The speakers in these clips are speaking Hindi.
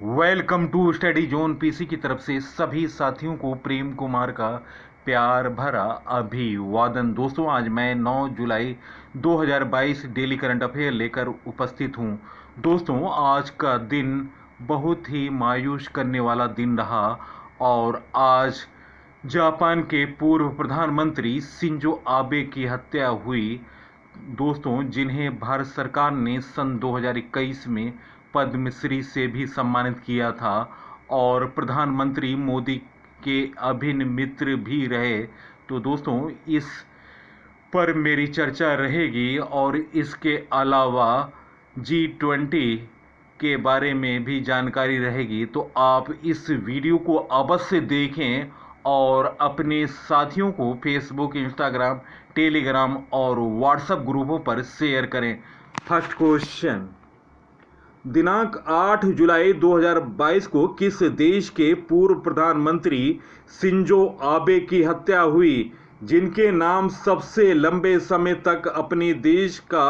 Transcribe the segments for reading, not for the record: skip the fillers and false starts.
Welcome to study zone PC की तरफ से सभी साथियों को प्रेम कुमार का प्यार भरा अभिवादन। दोस्तों, आज मैं 9 जुलाई 2022 डेली करंट अफेयर लेकर उपस्थित हूं। दोस्तों, आज का दिन बहुत ही मायूस करने वाला दिन रहा और आज जापान के पूर्व प्रधानमंत्री शिंजो आबे की हत्या हुई। दोस्तों, जिन्हें भारत सरकार ने सन 2021 में पद्मश्री से भी सम्मानित किया था और प्रधानमंत्री मोदी के अभिन्न मित्र भी रहे। तो दोस्तों, इस पर मेरी चर्चा रहेगी और इसके अलावा G20 के बारे में भी जानकारी रहेगी। तो आप इस वीडियो को अवश्य देखें और अपने साथियों को फेसबुक, इंस्टाग्राम, टेलीग्राम और व्हाट्सएप ग्रुपों पर शेयर करें। फर्स्ट क्वेश्चन, दिनांक 8 जुलाई 2022 को किस देश के पूर्व प्रधानमंत्री शिंजो आबे की हत्या हुई, जिनके नाम सबसे लंबे समय तक अपने देश का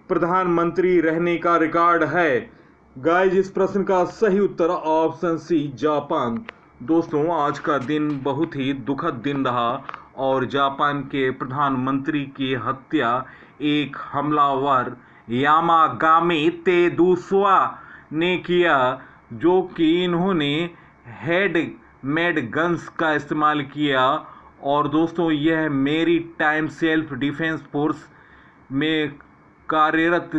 प्रधानमंत्री रहने का रिकॉर्ड है? गाइस, इस प्रश्न का सही उत्तर ऑप्शन सी, जापान। दोस्तों, आज का दिन बहुत ही दुखद दिन रहा और जापान के प्रधानमंत्री की हत्या एक हमलावर यामागामी तेदुसवा ने किया, जो कि इन्होंने हेड मेड गन्स का इस्तेमाल किया। और दोस्तों, यह मेरी टाइम सेल्फ डिफेंस फोर्स में कार्यरत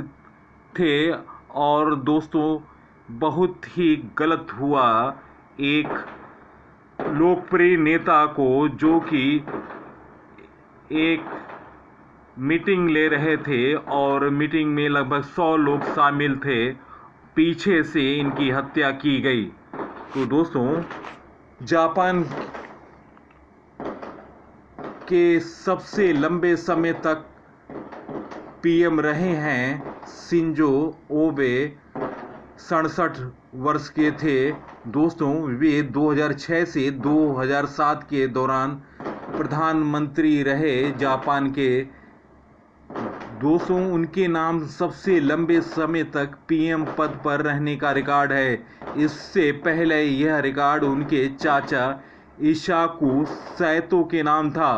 थे और दोस्तों, बहुत ही गलत हुआ एक लोकप्रिय नेता को, जो कि एक मीटिंग ले रहे थे और मीटिंग में लगभग 100 लोग शामिल थे, पीछे से इनकी हत्या की गई। तो दोस्तों, जापान के सबसे लंबे समय तक पीएम रहे हैं शिंजो आबे, 67 वर्ष के थे। दोस्तों, वे 2006 से 2007 के दौरान प्रधानमंत्री रहे जापान के। दोस्तों, उनके नाम सबसे लंबे समय तक पीएम पद पर रहने का रिकॉर्ड है। इससे पहले यह रिकॉर्ड उनके चाचा इसाकू सैतो के नाम था।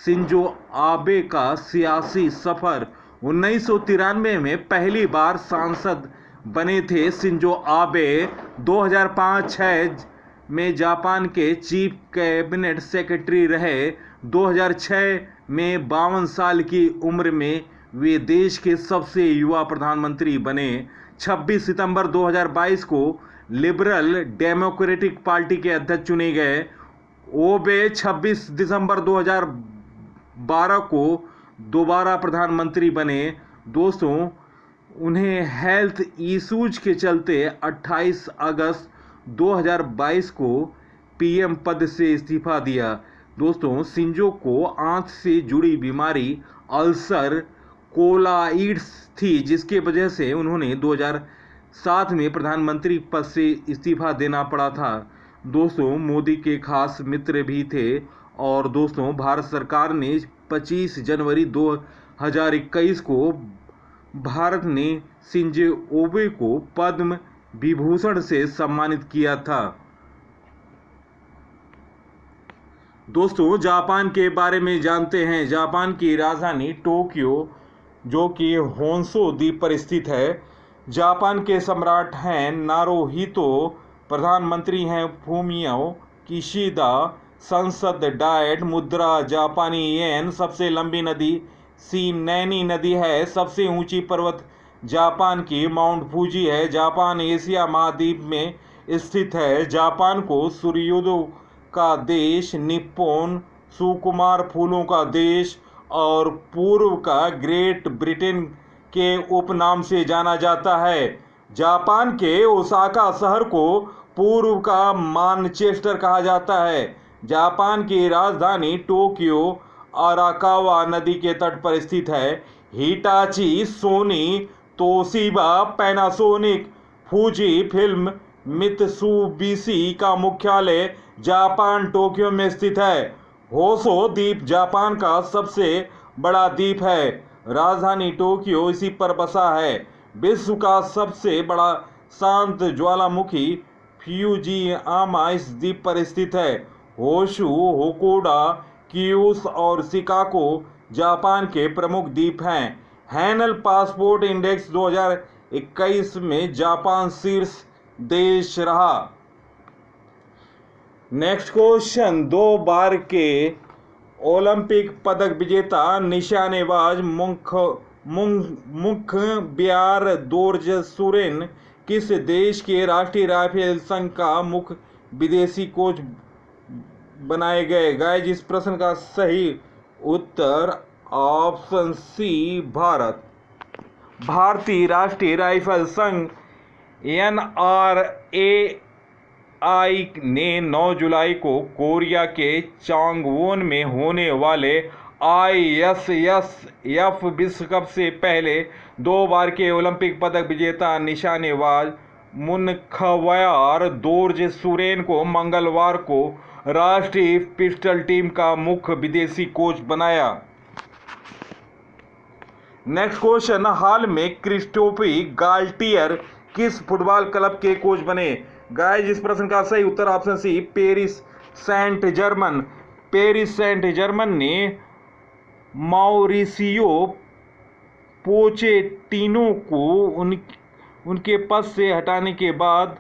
शिंजो आबे का सियासी सफर 1993 में पहली बार सांसद बने थे। शिंजो आबे 2005-06 में जापान के चीफ कैबिनेट सेक्रेटरी रहे। 2006 में 52 साल की उम्र में वे देश के सबसे युवा प्रधानमंत्री बने। 26 सितंबर 2022 को लिबरल डेमोक्रेटिक पार्टी के अध्यक्ष चुने गए। आबे 26 दिसंबर 2012 को दोबारा प्रधानमंत्री बने। दोस्तों, उन्हें हेल्थ इश्यूज के चलते 28 अगस्त 2022 को पीएम पद से इस्तीफा दिया। दोस्तों, शिंजो को आंत से जुड़ी बीमारी अल्सर कोलाइटिस थी, जिसके वजह से उन्होंने 2007 में प्रधानमंत्री पद से इस्तीफा देना पड़ा था। दोस्तों, मोदी के खास मित्र भी थे और दोस्तों, भारत सरकार ने 25 जनवरी 2021 को भारत ने शिंजो आबे को पद्म विभूषण से सम्मानित किया था। दोस्तों, जापान के बारे में जानते हैं। जापान की राजधानी टोक्यो, जो कि होन्शु द्वीप पर स्थित है। जापान के सम्राट हैं नारुहितो, प्रधानमंत्री हैं फूमियो किशिदा, संसद डायट, मुद्रा जापानी येन, सबसे लंबी नदी शिनैनी नदी है, सबसे ऊंची पर्वत जापान की माउंट फूजी है। जापान एशिया महाद्वीप में स्थित है। जापान को सूर्योदय का देश, निप्पोन सुकुमार फूलों का देश और पूर्व का ग्रेट ब्रिटेन के उपनाम से जाना जाता है। जापान के ओसाका शहर को पूर्व का मानचेस्टर कहा जाता है। जापान की राजधानी टोक्यो अराकावा नदी के तट पर स्थित है। Hitachi, Sony, Toshiba, Panasonic, Fuji film, Mitsubishi का मुख्यालय जापान टोक्यो में स्थित है। होशो द्वीप जापान का सबसे बड़ा द्वीप है। राजधानी टोक्यो इसी पर बसा है। विश्व का सबसे बड़ा शांत ज्वालामुखी फ्यूजियामा इस द्वीप पर स्थित है। होशु, होकुडा, क्यूस और शिकागो जापान के प्रमुख द्वीप हैं। हैनल पासपोर्ट इंडेक्स 2021 में जापान शीर्ष देश रहा। नेक्स्ट क्वेश्चन, 2 बार के ओलंपिक पदक विजेता निशानेबाज मुखबिर दोरजे-सुरेन किस देश के राष्ट्रीय राइफल संघ का मुख्य विदेशी कोच बनाए गए? गाइस, इस प्रश्न का सही उत्तर ऑप्शन सी भारत। भारतीय राष्ट्रीय राइफल संघ NRAI ने 9 जुलाई को कोरिया के चांगवोन में होने वाले ISSF विश्व कप से पहले 2 बार के ओलंपिक पदक विजेता निशानेबाज मुखबिर दोरजे-सुरेन को मंगलवार को राष्ट्रीय पिस्टल टीम का मुख्य विदेशी कोच बनाया। नेक्स्ट क्वेश्चन, हाल में क्रिस्टोफी गाल्टियर किस फुटबॉल क्लब के कोच बने? गाइस, इस प्रश्न का सही उत्तर option C Paris Saint Germain. Paris Saint Germain ने माउरिसियो पोचेटिनो को उनके पद से हटाने के बाद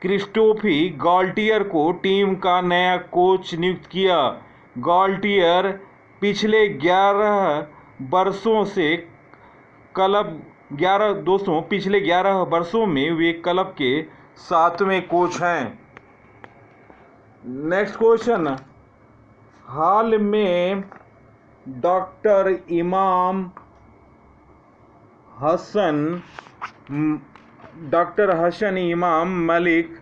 क्रिस्टोफी गाल्टियर को टीम का नया कोच नियुक्त किया। गाल्टियर पिछले 11 वर्षों में वे क्लब के 7वें कोच हैं। नेक्स्ट क्वेश्चन, हाल में डॉक्टर हसन इमाम मलिक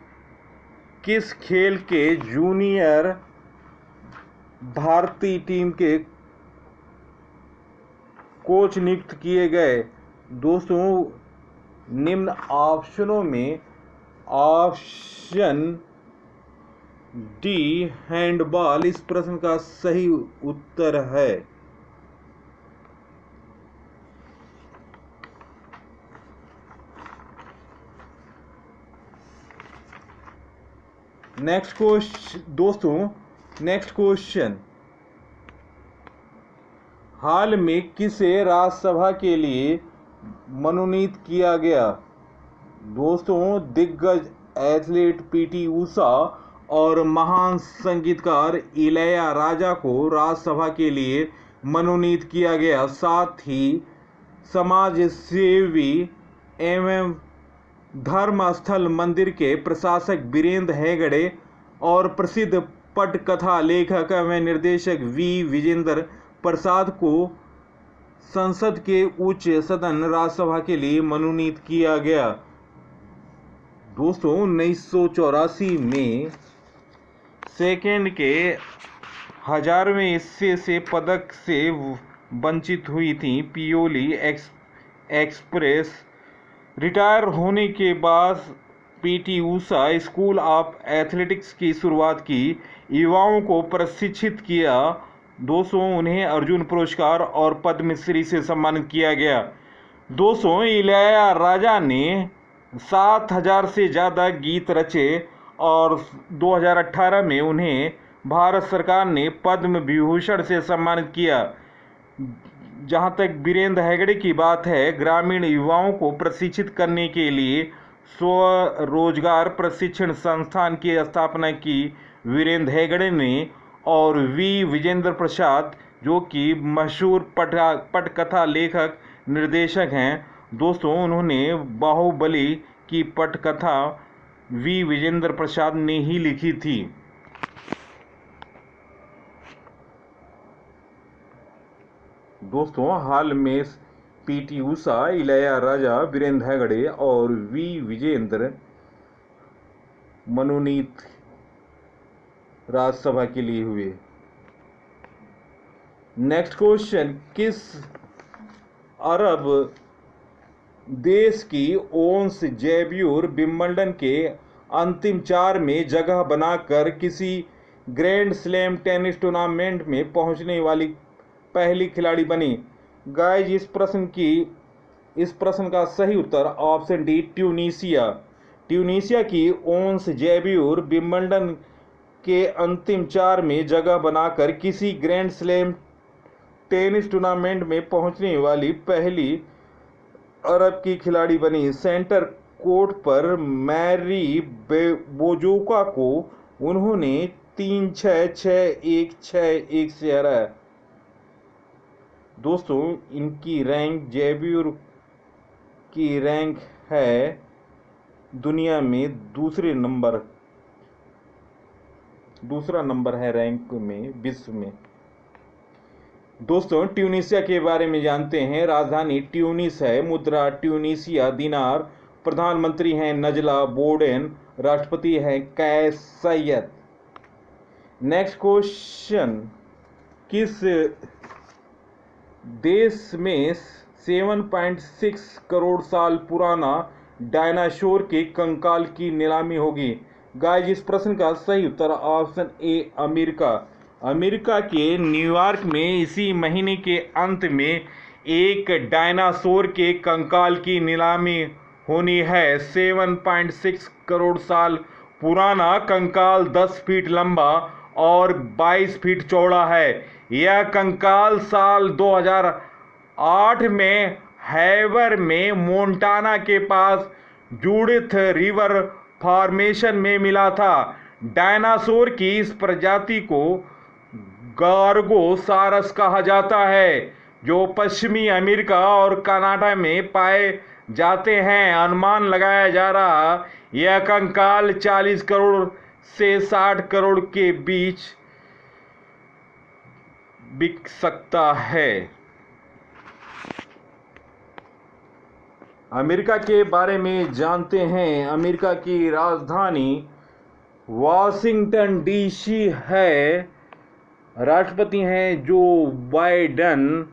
किस खेल के जूनियर भारतीय टीम के कोच नियुक्त किए गए? दोस्तों, निम्न ऑप्शनों में ऑप्शन डी हैंडबॉल इस प्रश्न का सही उत्तर है। नेक्स्ट क्वेश्चन, हाल में किसे राज्यसभा के लिए मनोनीत किया गया? दोस्तों, दिग्गज एथलीट पीटी उषा और महान संगीतकार इलैयाराजा को राज्यसभा के लिए मनोनीत किया गया। साथ ही समाज सेवी एवं धर्मस्थल मंदिर के प्रशासक वीरेंद्र हेगड़े और प्रसिद्ध पटकथा लेखक एवं निर्देशक विजेंद्र प्रसाद को संसद के उच्च सदन राज्यसभा के लिए मनोनीत किया गया। दोस्तों, 1984 में सेकंड के 1000वें हिस्से से पदक से वंचित हुई थी पियोली एक्सप्रेस। रिटायर होने के बाद PT Usha school of athletics की शुरुआत की, युवाओं को प्रशिक्षित किया। दोस्तों, उन्हें अर्जुन पुरस्कार और पद्मश्री से सम्मानित किया गया। दोस्तों, इलैयाराजा ने 7000 से ज़्यादा गीत रचे और 2018 में उन्हें भारत सरकार ने पद्म विभूषण से सम्मानित किया। जहां तक वीरेंद्र हेगड़े की बात है, ग्रामीण युवाओं को प्रशिक्षित करने के लिए स्वरोजगार प्रशिक्षण संस्थान की स्थापना की वीरेंद्र हेगड़े ने। और विजेंद्र प्रसाद, जो कि मशहूर पटकथा लेखक निर्देशक हैं। दोस्तों, उन्होंने बाहुबली की पटकथा विजेंद्र प्रसाद ने ही लिखी थी। दोस्तों, हाल में पीटी उषा, इलैयाराजा, वीरेंद्र हेगड़े और विजेंद्र मनोनीत राज्यसभा के लिए हुए। नेक्स्ट क्वेश्चन, किस अरब देश की ओंस जैब्यूर विंबलडन के अंतिम 4 में जगह बनाकर किसी ग्रैंड स्लैम टेनिस टूर्नामेंट में पहुंचने वाली पहली खिलाड़ी बनी? गाइस, इस प्रश्न का सही उत्तर ऑप्शन डी ट्यूनीशिया। ट्यूनीशिया की ओंस जैब्यूर विंबलडन के अंतिम 4 में जगह बनाकर किसी ग्रैंड स्लैम टेनिस टूर्नामेंट में पहुंचने वाली पहली अरब की खिलाड़ी बनी। सेंटर कोर्ट पर मैरी बोजोका को उन्होंने 3-6, 6-1, 6-1 से हराया। दोस्तों, इनकी रैंक जैब्यूर की रैंक है दुनिया में दूसरा नंबर है रैंक में विश्व में। दोस्तों, ट्यूनीशिया के बारे में जानते हैं। राजधानी ट्यूनिस है, मुद्रा ट्यूनीशिया दिनार, प्रधानमंत्री हैं नजला बोर्डेन, राष्ट्रपति हैं कैस सैयद। नेक्स्ट क्वेश्चन, किस देश में 7.6 करोड़ साल पुराना डायनासोर के कंकाल की नीलामी होगी? गाइस, इस प्रश्न का सही उत्तर ऑप्शन ए अमेरिका। अमेरिका के न्यूयॉर्क में इसी महीने के अंत में एक डायनासोर के कंकाल की नीलामी होनी है। 7.6 करोड़ साल पुराना कंकाल 10 फीट लंबा और 22 फीट चौड़ा है। यह कंकाल साल 2008 में हैवर में मोंटाना के पास जूडिथ रिवर फॉर्मेशन में मिला था। डायनासोर की इस प्रजाति को गार्गोसारस कहा जाता है, जो पश्चिमी अमेरिका और कनाडा में पाए जाते हैं। अनुमान लगाया जा रहा यह कंकाल 40 करोड़ से 60 करोड़ के बीच बिक सकता है। अमेरिका के बारे में जानते हैं। अमेरिका की राजधानी वाशिंगटन डीसी है। राष्ट्रपति हैं जो बाइडेन,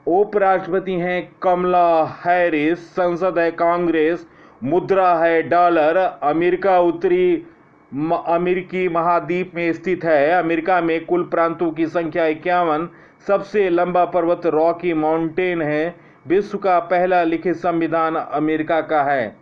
उपराष्ट्रपति हैं कमला हैरिस, संसद है कांग्रेस, मुद्रा है डॉलर। अमेरिका उत्तरी अमेरिकी महाद्वीप में स्थित है। अमेरिका में कुल प्रांतों की संख्या 51। सबसे लंबा पर्वत रॉकी माउंटेन है। विश्व का पहला लिखित संविधान अमेरिका का है।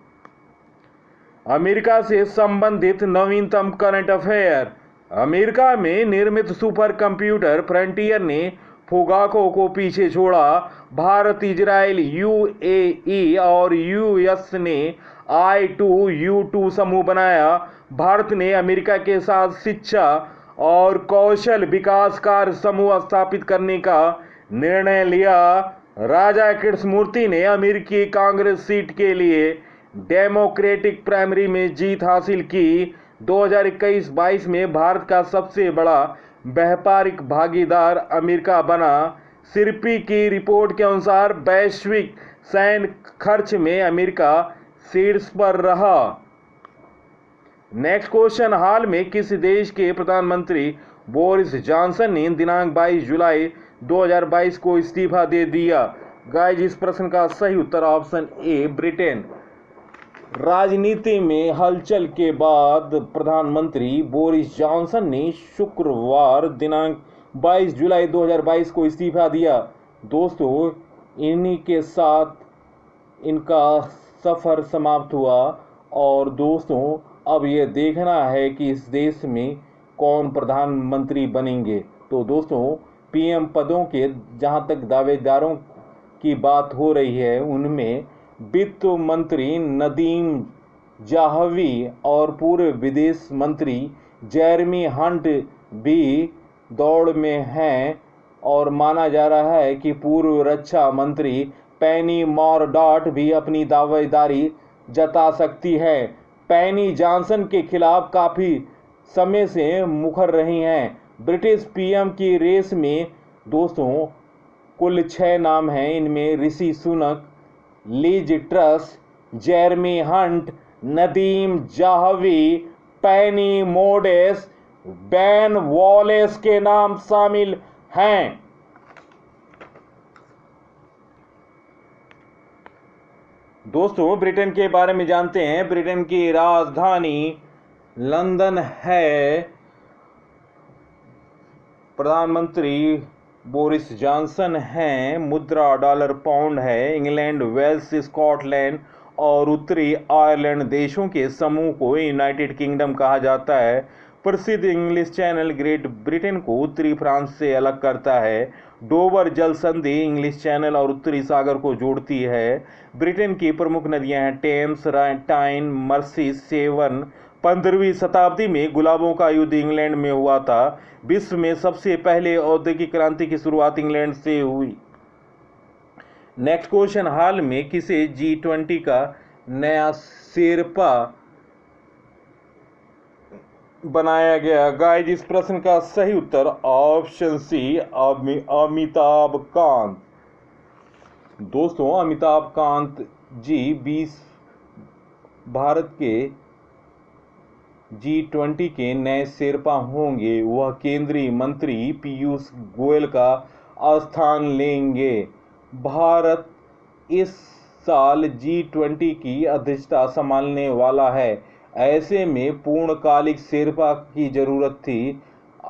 अमेरिका से संबंधित नवीनतम करंट अफेयर। अमेरिका में निर्मित सुपर कंप्यूटर फ्रंटियर ने फुगाको को पीछे छोड़ा। भारत, इजराइल, यूएई और यूएस ने I2U2 समूह बनाया। भारत ने अमेरिका के साथ शिक्षा और कौशल विकास कार्य समूह स्थापित करने का निर्णय लिया। राजा कृष्णमूर्ति ने अमेरिकी कांग्रेस सीट के लिए डेमोक्रेटिक प्राइमरी में जीत हासिल की। 2021-22 में भारत का सबसे बड़ा व्यापारिक भागीदार अमेरिका बना। सिरपी की रिपोर्ट के अनुसार वैश्विक सैन्य खर्च में अमेरिका शीर्ष पर रहा। नेक्स्ट क्वेश्चन, हाल में किस देश के प्रधानमंत्री बोरिस जॉनसन ने दिनांक 22 जुलाई 2022 को इस्तीफा दे दिया? गाइस, इस प्रश्न का सही उत्तर ऑप्शन ए ब्रिटेन। राजनीति में हलचल के बाद प्रधानमंत्री बोरिस जॉनसन ने शुक्रवार दिनांक 22 जुलाई 2022 को इस्तीफा दिया। दोस्तों, इन्हीं के साथ इनका सफ़र समाप्त हुआ और दोस्तों अब ये देखना है कि इस देश में कौन प्रधानमंत्री बनेंगे। तो दोस्तों, पीएम पदों के जहां तक दावेदारों की बात हो रही है, उनमें वित्त मंत्री नदीम जाहवी और पूर्व विदेश मंत्री जेरेमी हंट भी दौड़ में हैं और माना जा रहा है कि पूर्व रक्षा मंत्री पेनी मॉरडॉट भी अपनी दावेदारी जता सकती है। पेनी जॉनसन के खिलाफ काफ़ी समय से मुखर रही हैं। ब्रिटिश पीएम की रेस में दोस्तों कुल 6 नाम हैं। इनमें Rishi Sunak, Liz Truss, Jeremy Hunt, Nadhim Zahawi, Penny मोडेस, बेन वॉलेस के नाम शामिल हैं। दोस्तों, ब्रिटेन के बारे में जानते हैं। ब्रिटेन की राजधानी लंदन है। प्रधानमंत्री बोरिस जॉनसन हैं। मुद्रा डॉलर पाउंड है। इंग्लैंड, वेल्स, स्कॉटलैंड और उत्तरी आयरलैंड देशों के समूह को यूनाइटेड किंगडम कहा जाता है। प्रसिद्ध इंग्लिश चैनल ग्रेट ब्रिटेन को उत्तरी फ्रांस से अलग करता है। डोवर जल संधि इंग्लिश चैनल और उत्तरी सागर को जोड़ती है। ब्रिटेन की प्रमुख नदियां हैं टेम्स, टाइन, मर्सी, सेवन। 15वीं शताब्दी में गुलाबों का युद्ध इंग्लैंड में हुआ था। विश्व में सबसे पहले औद्योगिक क्रांति की शुरुआत इंग्लैंड से हुई। नेक्स्ट क्वेश्चन, हाल में किसे G20 का नया शेरपा बनाया गया? गाइस, इस प्रश्न का सही उत्तर ऑप्शन सी, अमिताभ कांत। दोस्तों, अमिताभ कांत जी 20 भारत के G20 के नए शेरपा होंगे। वह केंद्रीय मंत्री पीयूष गोयल का स्थान लेंगे। भारत इस साल G20 की अध्यक्षता संभालने वाला है। ऐसे में पूर्णकालिक शेरपा की जरूरत थी।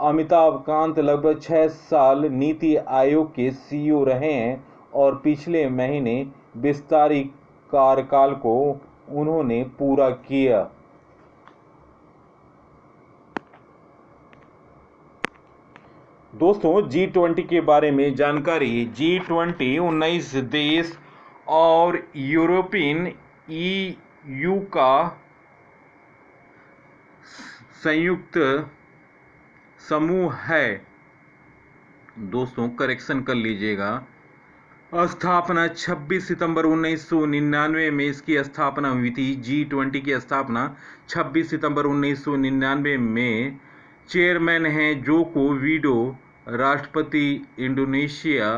अमिताभ कांत लगभग 6 साल नीति आयोग के CEO रहे हैं और पिछले महीने विस्तारित कार्यकाल को उन्होंने पूरा किया। दोस्तों, G20 के बारे में जानकारी। G20 19 देश और यूरोपियन EU का संयुक्त समूह है। दोस्तों, करेक्शन कर लीजिएगा। स्थापना 26 सितंबर 1999 में इसकी स्थापना हुई थी। G20 की स्थापना 26 सितंबर 1999 में। चेयरमैन हैं जोको विडो, राष्ट्रपति इंडोनेशिया।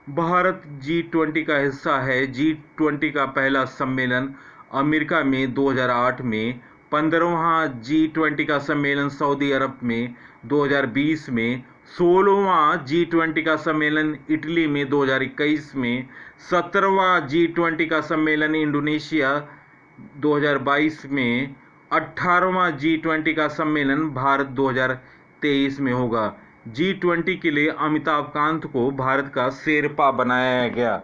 भारत G20 का हिस्सा है। G20 का पहला सम्मेलन अमेरिका में 2008 में, 15वां G20 का सम्मेलन सऊदी अरब में 2020 में, 16वां G20 का सम्मेलन इटली में 2021 में, 17वां G20 का सम्मेलन इंडोनेशिया 2022 में, 18वां G20 का सम्मेलन भारत 2023 में होगा। G20 के लिए अमिताभ कांत को भारत का शेरपा बनाया गया।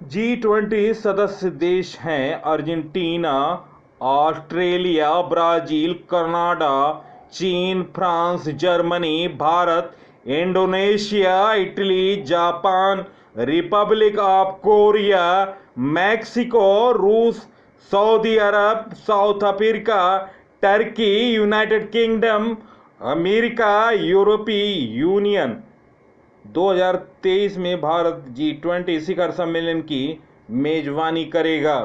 G20 सदस्य देश हैं अर्जेंटीना, ऑस्ट्रेलिया, ब्राजील, कनाडा, चीन, France, Germany, Bharat, Indonesia, Italy, Japan, Republic of Korea, Mexico, रूस, सऊदी अरब, South Africa, Turkey, United Kingdom, America, यूरोपीय यूनियन। 2023 में भारत G20 शिखर सम्मेलन की मेजबानी करेगा।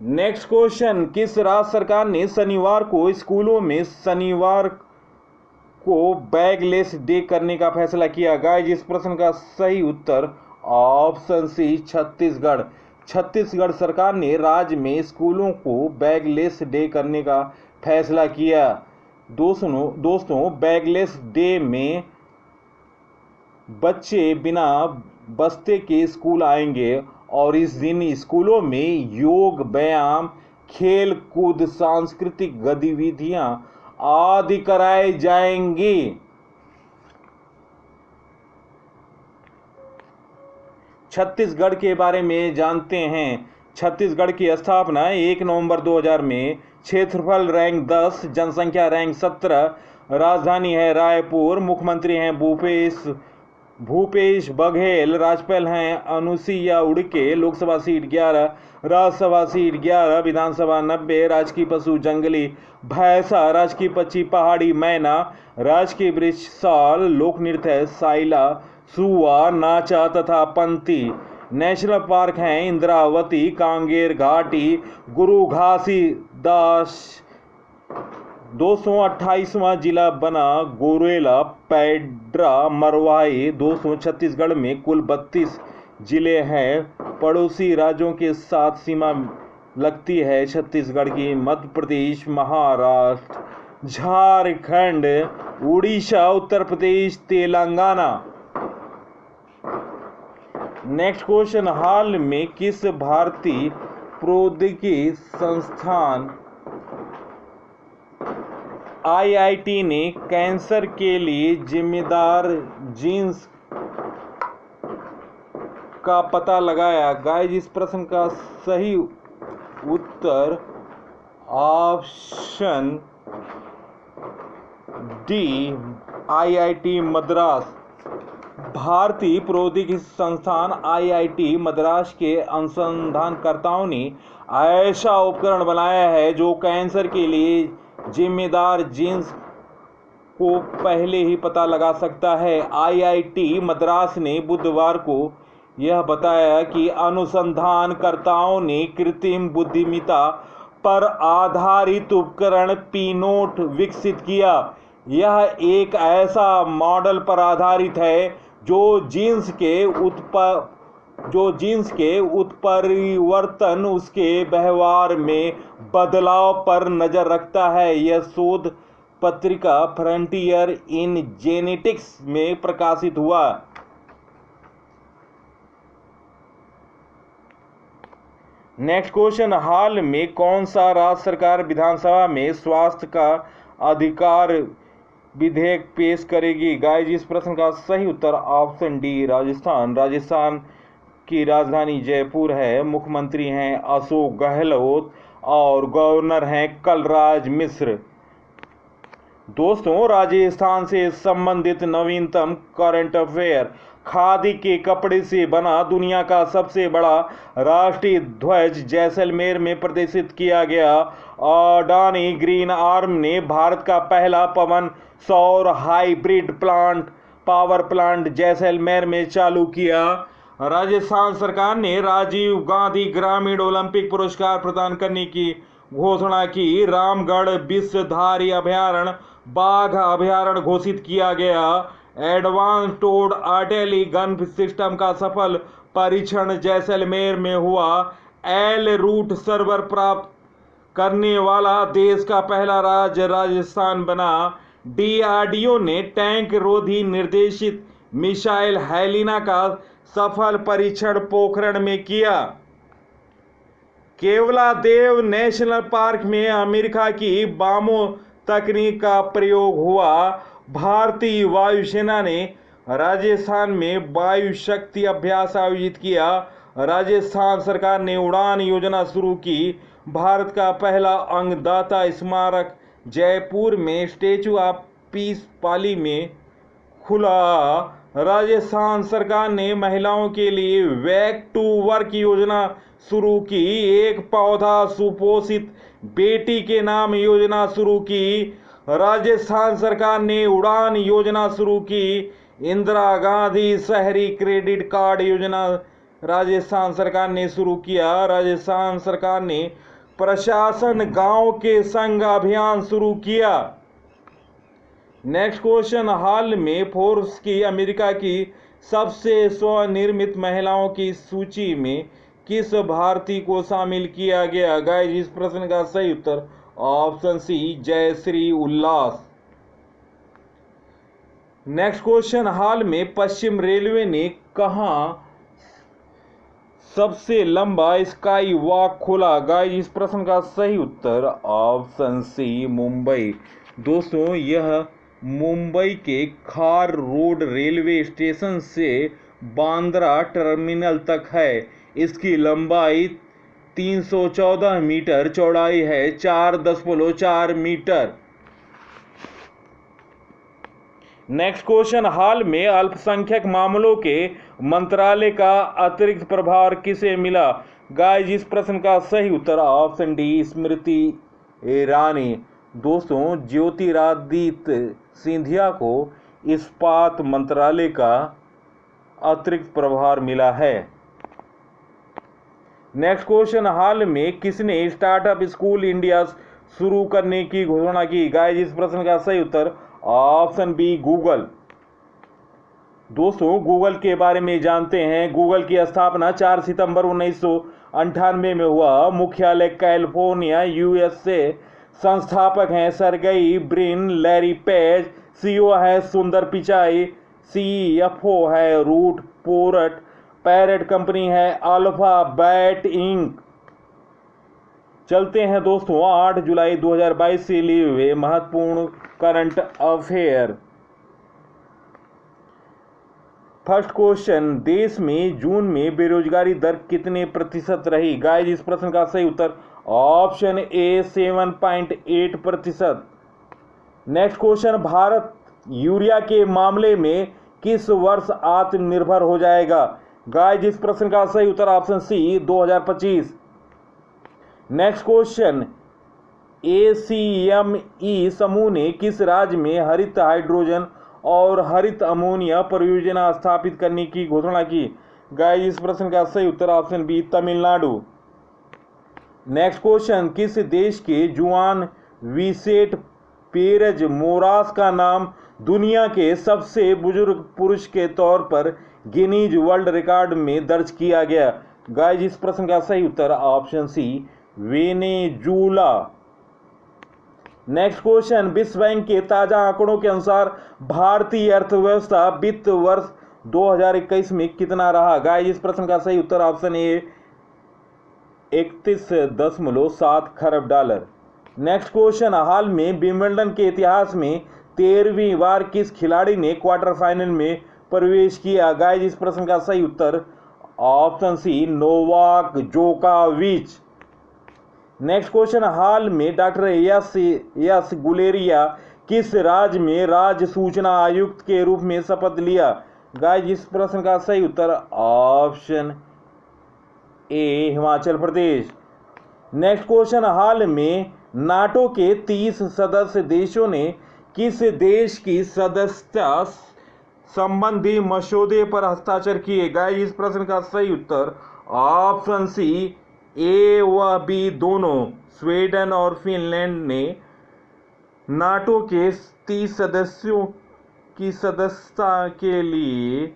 नेक्स्ट क्वेश्चन, किस राज्य सरकार ने शनिवार को स्कूलों में शनिवार को बैगलेस डे करने का फैसला किया? गाइस, इस प्रश्न का सही उत्तर ऑप्शन सी, छत्तीसगढ़। छत्तीसगढ़ सरकार ने राज्य में स्कूलों को बैगलेस डे करने का फैसला किया। दोस्तों, बैगलेस डे में बच्चे बिना बस्ते के स्कूल आएंगे और इस दिन स्कूलों में योग, व्यायाम, खेल कूद, सांस्कृतिक गतिविधियां आदि कराई जाएंगी। छत्तीसगढ़ के बारे में जानते हैं। छत्तीसगढ़ की स्थापना 1 नवंबर 2000 में। क्षेत्रफल रैंक 10, जनसंख्या रैंक 17, राजधानी है रायपुर, मुख्यमंत्री हैं भूपेश बघेल, राज्यपाल हैं अनुसुईया उइके, लोकसभा सीट 11, राज्यसभा सीट 11, विधानसभा 90, राजकीय पशु जंगली भैंसा, राजकीय पक्षी पहाड़ी मैना, राजकीय वृक्ष साल, लोक नृत्य है साइला, सुआ, नाचा तथा पंती। नेशनल पार्क हैं इंद्रावती, कांगेर घाटी, गुरु घासीदास। 228वां जिला बना गोरेला, पेड्रा, मरवाही। दोस्तों, छत्तीसगढ़ में कुल 32 जिले हैं। पड़ोसी राज्यों के साथ सीमा लगती है छत्तीसगढ़ की मध्य प्रदेश, महाराष्ट्र, झारखंड, उड़ीसा, उत्तर प्रदेश, तेलंगाना। नेक्स्ट क्वेश्चन, हाल में किस भारतीय प्रौद्योगिकी संस्थान IIT ने कैंसर के लिए जिम्मेदार जीन्स का पता लगाया? गाइस इस प्रश्न का सही उत्तर ऑप्शन डी आईआईटी मद्रास। भारतीय प्रौद्योगिकी संस्थान आईआईटी मद्रास के अनुसंधानकर्ताओं ने ऐसा उपकरण बनाया है जो कैंसर के लिए जिम्मेदार जीन्स को पहले ही पता लगा सकता है। आईआईटी मद्रास ने बुधवार को यह बताया कि अनुसंधानकर्ताओं ने कृत्रिम बुद्धिमत्ता पर आधारित उपकरण पीनोट विकसित किया। यह एक ऐसा मॉडल पर आधारित है जो जीन्स के उत्परिवर्तन, उसके व्यवहार में बदलाव पर नजर रखता है। यह शोध पत्रिका फ्रंटियर इन जेनेटिक्स में प्रकाशित हुआ। नेक्स्ट क्वेश्चन, हाल में कौन सा राज्य सरकार विधानसभा में स्वास्थ्य का अधिकार विधेयक पेश करेगी? गाइस इस प्रश्न का सही उत्तर ऑप्शन डी राजस्थान। राजस्थान की राजधानी जयपुर है। मुख्यमंत्री हैं अशोक गहलोत और गवर्नर हैं कलराज मिश्र। दोस्तों राजस्थान से संबंधित नवीनतम करंट अफेयर, खादी के कपड़े से बना दुनिया का सबसे बड़ा राष्ट्रीय ध्वज जैसलमेर में प्रदर्शित किया गया। अडानी ग्रीन आर्म ने भारत का पहला पवन सौर हाइब्रिड पावर प्लांट जैसलमेर में चालू किया। राजस्थान सरकार ने राजीव गांधी ग्रामीण ओलंपिक पुरस्कार प्रदान करने की घोषणा की। रामगढ़ विषधारी अभयारण्य बाघ अभयारण्य घोषित किया गया। Advance towed artillery gun system का सफल परीक्षण जैसलमेर में हुआ। एल रूट सर्वर प्राप्त करने वाला देश का पहला राज्य राजस्थान बना। डीआरडीओ ने टैंक रोधी निर्देशित मिसाइल हेलिना का सफल परीक्षण पोखरण में किया। केवलादेव नेशनल पार्क में अमेरिका की बामो तकनीक का प्रयोग हुआ। भारतीय वायुसेना ने राजस्थान में वायु शक्ति अभ्यास आयोजित किया। राजस्थान सरकार ने उड़ान योजना शुरू की। भारत का पहला अंगदाता स्मारक जयपुर में स्टैचू ऑफ पीस पाली में खुला। राजस्थान सरकार ने महिलाओं के लिए बैक टू वर्क योजना शुरू की। एक पौधा सुपोषित बेटी के नाम योजना शुरू की। राजस्थान सरकार ने उड़ान योजना शुरू की। इंदिरा गांधी शहरी क्रेडिट कार्ड योजना राजस्थान सरकार ने शुरू किया। राजस्थान सरकार ने प्रशासन गांव के संग अभियान शुरू किया। नेक्स्ट क्वेश्चन, हाल में फोर्ब्स की अमेरिका की सबसे स्वनिर्मित महिलाओं की सूची में किस भारतीय को शामिल किया गया? गाइस इस प्रश्न का सही उत्तर ऑप्शन सी जयश्री उल्लास। नेक्स्ट क्वेश्चन, हाल में पश्चिम रेलवे ने कहां सबसे लंबा स्काई वॉक खोला? गाइस इस प्रश्न का सही उत्तर ऑप्शन सी मुंबई। दोस्तों यह मुंबई के खार रोड रेलवे स्टेशन से बांद्रा टर्मिनल तक है। इसकी लंबाई 314 मीटर, चौड़ाई है 4.4 मीटर। नेक्स्ट क्वेश्चन, हाल में अल्पसंख्यक मामलों के मंत्रालय का अतिरिक्त प्रभार किसे मिला? गाइस इस प्रश्न का सही उत्तर ऑप्शन डी स्मृति ईरानी। दोस्तों ज्योतिरादित्य सिंधिया को इस्पात मंत्रालय का अतिरिक्त प्रभार मिला है। नेक्स्ट क्वेश्चन, हाल में किसने स्टार्टअप स्कूल इंडिया शुरू करने की घोषणा की? गाइस इस प्रश्न का सही उत्तर ऑप्शन बी गूगल। दोस्तों गूगल के बारे में जानते हैं। गूगल की स्थापना 4 सितंबर 1998 में हुआ। मुख्यालय कैलिफोर्निया यूएसए। संस्थापक हैं Sergey Brin, Larry page. CEO है सुंदर पिचाई। सीएफओ है रूट पोरट। पैरेट कंपनी है अल्फाबेट इंक। चलते हैं दोस्तों 8 जुलाई 2022 से लिए हुए महत्वपूर्ण करंट अफेयर। फर्स्ट क्वेश्चन, देश में जून में बेरोजगारी दर कितने प्रतिशत रही? गाइस इस प्रश्न का सही उत्तर option A 7.8%। Next question, Bharat urea के मामले में किस वर्ष आत्मनिर्भर हो जाएगा? गाइस इस प्रश्न का सही उत्तर option C 2025। Next question, ACME समूह ने किस राज्य में हरित हाइड्रोजन और हरित अमोनिया परियोजना स्थापित करने की घोषणा की? गाइस इस प्रश्न का सही उत्तर option B Tamil Nadu. Next question, किस देश के जुआन विसेट पेरेज मोरास का नाम दुनिया के सबसे बुजुर्ग पुरुष के तौर पर गिनीज वर्ल्ड रिकॉर्ड में दर्ज किया गया? गाइस इस प्रश्न का सही उत्तर option C Venezuela. Next question, विश्व बैंक के ताजा आंकड़ों के अनुसार भारतीय अर्थव्यवस्था वित्त वर्ष 2021 में कितना रहा? गाइस इस प्रश्न का सही उत्तर ऑप्शन ए 31.7 खरब डॉलर। नेक्स्ट क्वेश्चन, हाल में विंबलडन के इतिहास में 13वीं बार किस खिलाड़ी ने क्वार्टर फाइनल में प्रवेश किया? गाइस इस प्रश्न का सही उत्तर ऑप्शन सी नोवाक जोकोविच। नेक्स्ट क्वेश्चन, हाल में डॉक्टर यस गुलेरिया किस राज्य में राज्य सूचना आयुक्त के रूप में शपथ लिया? गाइस इस प्रश्न का सही उत्तर option A Himachal Pradesh. Next question, हाल में नाटो के 30 सदस्य देशों ने किस देश की सदस्यता संबंधी मसौदे पर हस्ताक्षर किए? गाइस इस प्रश्न का सही उत्तर ऑप्शन सी ए व बी दोनों। स्वीडन और फिनलैंड ने नाटो के 30 सदस्यों की सदस्यता के लिए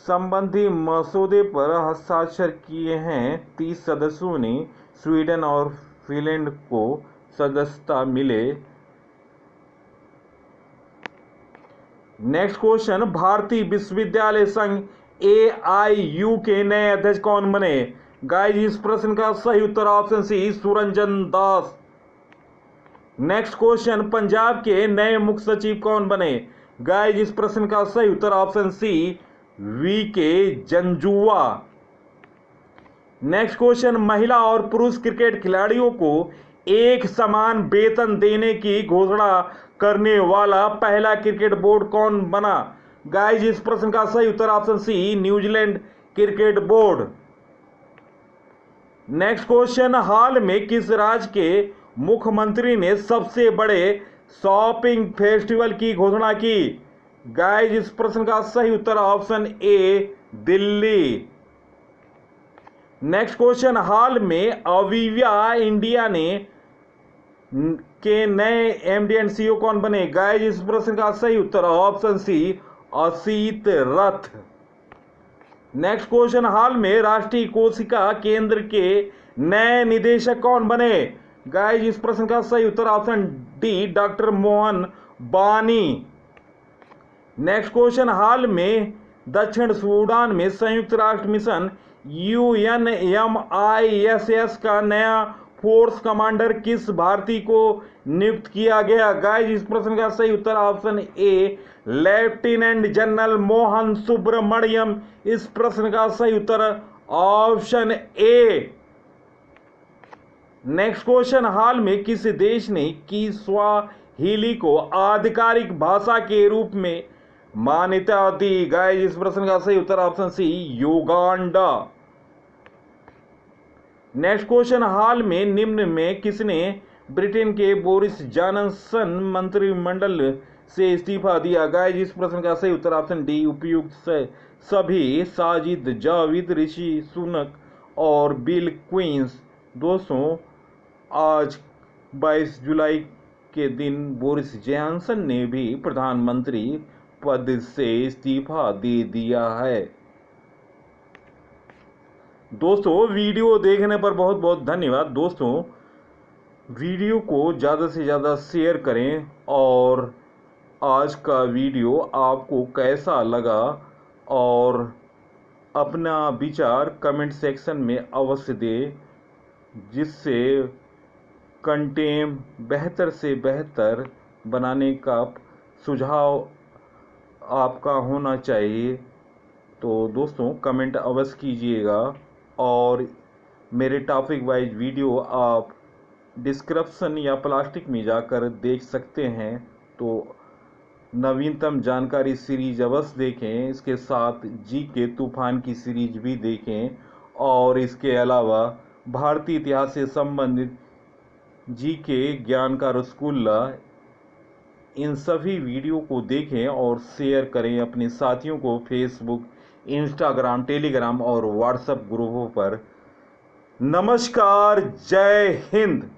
संबंधी मसौदे पर हस्ताक्षर किए हैं। 30 सदस्यों ने स्वीडन और फिनलैंड को सदस्यता मिले। नेक्स्ट क्वेश्चन, भारतीय विश्वविद्यालय संघ AIU के नए अध्यक्ष कौन बने? गाइस इस प्रश्न का सही उत्तर ऑप्शन सी सुरंजन दास। नेक्स्ट क्वेश्चन, पंजाब के नए मुख्य सचिव कौन बने? गाइस इस प्रश्न का सही उत्तर option C VK Janjua. Next question, महिला और पुरुष क्रिकेट खिलाड़ियों को एक समान वेतन देने की घोषणा करने वाला पहला क्रिकेट बोर्ड कौन बना? गाइस इस प्रश्न का सही उत्तर option C New Zealand cricket board. Next question, हाल में किस राज्य के मुख्यमंत्री ने सबसे बड़े शॉपिंग फेस्टिवल की घोषणा की? गाइस इस प्रश्न का सही उत्तर option A Delhi. Next question, हाल में अविवा इंडिया के नए MD एंड CEO कौन बने? गाइस इस प्रश्न का सही उत्तर ऑप्शन सी असीत रथ। नेक्स्ट क्वेश्चन, हाल में राष्ट्रीय कोशिका केंद्र के नए निदेशक कौन बने? गाइस इस प्रश्न का सही उत्तर ऑप्शन डी डॉक्टर मोहन बानी। नेक्स्ट क्वेश्चन, हाल में दक्षिण सूडान में संयुक्त राष्ट्र मिशन UNMISS का नया फोर्स कमांडर किस भारतीय को नियुक्त किया गया? गाइस इस प्रश्न का सही उत्तर option A lieutenant general Mohan Subramaniam. इस प्रश्न का सही उत्तर ऑप्शन ए। नेक्स्ट क्वेश्चन, हाल में किस देश ने किस्वाहिली को आधिकारिक भाषा के रूप में मान्यता दी? गाइस इस प्रश्न का सही उत्तर option C Uganda. Next question, हाल में निम्न में किसने ब्रिटेन के बोरिस जॉनसन मंत्रिमंडल से इस्तीफा दिया? गाइस इस प्रश्न का सही उत्तर ऑप्शन डी उपयुक्त सभी साजिद जाविद, ऋषि सुनक और बिल क्वींस। दोस्तों, आज 22 जुलाई के दिन बोरिस जॉनसन ने भी प्रधानमंत्री पद से इस्तीफा दे दिया है। दोस्तों, वीडियो देखने पर बहुत बहुत धन्यवाद। दोस्तों, वीडियो को ज़्यादा से ज़्यादा शेयर करें और आज का वीडियो आपको कैसा लगा और अपना विचार कमेंट सेक्शन में अवश्य दें, जिससे कंटेंट बेहतर से बेहतर बनाने का सुझाव आपका होना चाहिए। तो दोस्तों कमेंट अवश्य कीजिएगा और मेरे टॉपिक वाइज वीडियो आप डिस्क्रिप्शन या प्लास्टिक में जाकर देख सकते हैं। तो नवीनतम जानकारी सीरीज अवश्य देखें, इसके साथ जी के तूफान की सीरीज भी देखें और इसके अलावा भारतीय इतिहास से संबंधित जी के ज्ञान का रसगुल्ला, इन सभी वीडियो को देखें और शेयर करें अपने साथियों को फेसबुक, इंस्टाग्राम, टेलीग्राम और व्हाट्सएप ग्रुपों पर। नमस्कार, जय हिंद।